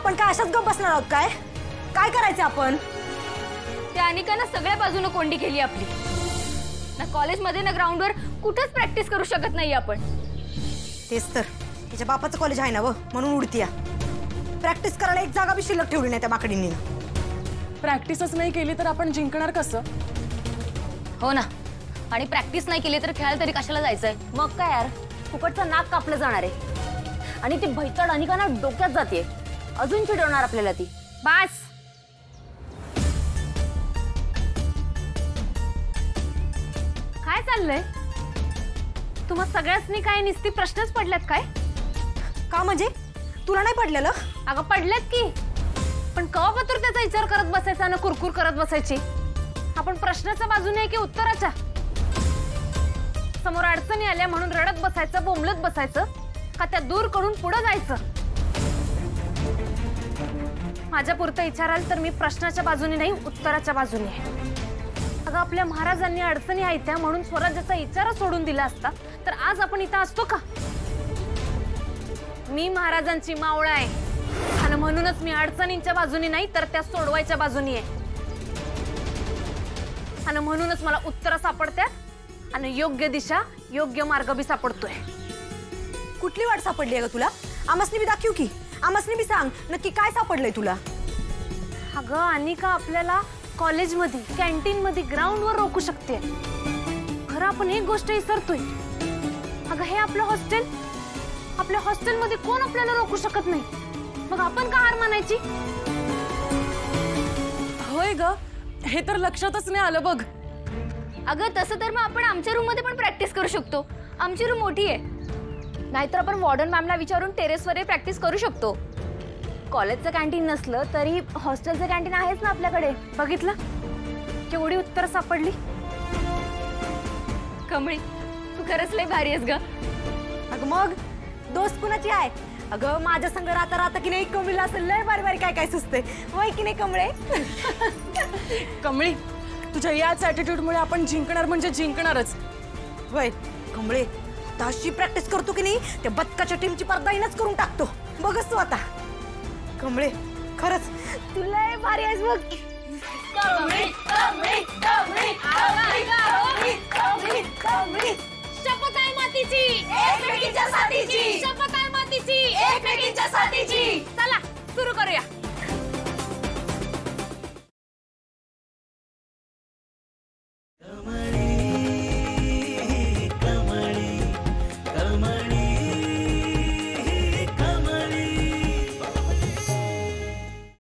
आपण काय अशाच गप्प बसणार आहोत काय? काय करायचं आपण? त्या अनिकानं सगळ्या बाजूने कोंडी केली आपली। ना कॉलेजमध्ये ना ग्राउंडवर कुठेच प्रॅक्टिस करू शकत नाही आपण। तेच तर तिच्या बापाचं कॉलेज आहे ना व, म्हणून उडतीया। प्रॅक्टिस करायला एक जागा बी शिल्लक ठेवली नाही त्या माकडींनी। प्रॅक्टिसच नाही केली तर आपण जिंकणार कसं? हो ना, आणि प्रॅक्टिस नाही केली तर खेळायला तरी कशाला जायचंय? मग काय यार, फुकटचं नाक कापलं जाणार आहे। आणि ती भैतड अनिकाना डोक्यात जाते, अजून चिडवणार आपल्याला ती। बस काय चाललंय? तुम्हा सगळ्यांनी काय निस्ती प्रश्नच पडल्यात काय? का म्हणजे तुला नाही पडलेलं? अगं पडल्यात की, पण कवापातूर त्याचा विचार करत बसायचा ना कुरकुर करत बसायची? आपण प्रश्नाच्या बाजूने आहे की उत्तराच्या? समोर अडचणी आल्या म्हणून रडत बसायचं, बोंबलत बसायचं, का त्या दूर करून पुढे जायचं? माझ्या पुरतं विचाराल तर मी प्रश्नाच्या बाजूने नाही, उत्तराच्या बाजूने आहे। अगं आपल्या महाराजांनी अडचणी आहेत त्या म्हणून स्वराज्याचा विचार सोडून दिला असता तर आज आपण इथं असतो का? मी महाराजांची मावळा आहे आणि म्हणूनच मी अडचणींच्या बाजूने नाही तर त्या सोडवायच्या बाजूने आहे। आणि म्हणूनच मला उत्तर सापडतात आणि योग्य दिशा, योग्य मार्ग बी सापडतोय। कुठली वाट सापडली आहे ग तुला? आमसनी बी दाखव की, आमसनी बी सांग नक्की काय सापडलंय तुला? अगं अनिका आपल्याला कॉलेजमध्ये, कॅन्टीनमध्ये, ग्राउंडवर रोखू शकते। खरं आपण एक गोष्ट विसरतोय, अगं हे आपलं हॉस्टेल, आपल्या हॉस्टेलमध्ये कोण आपल्याला रोखू शकत नाही, मग आपण का हार मानायची? होय ग, हे तर लक्षातच नाही आलं बघ। अगं तसं तर मग आपण आमच्या रूम मध्ये पण प्रॅक्टिस करू शकतो, आमची रूम मोठी आहे। नाहीतर आपण वॉर्डन मॅमला विचारून टेरेसवर प्रॅक्टिस करू शकतो। कॉलेजचं कॅन्टीन नसलं तरी हॉस्टेलचं कॅन्टीन आहेच ना आपल्याकडे। बघितलं केवढी उत्तर सापडली? कमळी तू खरंच लय भारी आहेस ग। अगं मग दोस्त कुणाची आहे? अगं माझ्या संग राहता राहता की नाही कमळीला असं लय बारी बारी काय काय सुचते, होय की नाही कमळे? कमळी, तुझ्या याच ॲटिट्यूडमुळे आपण जिंकणार म्हणजे जिंकणारच। होय कमळे, आता अशी प्रॅक्टिस करतो की नाही त्या बदकाच्या टीमची पर्दाईनच करून टाकतो, बघच तू आता। कमळे खरंच तू लय भारी आहेस बघ। कमळी कमळी कमळी कमळी कमळी कमळी शपथ आहे मातीची, एकमेकींच्या साथीची, शपथ आहे मातीची, एकमेकींच्या साथीची। चला सुरू करूया।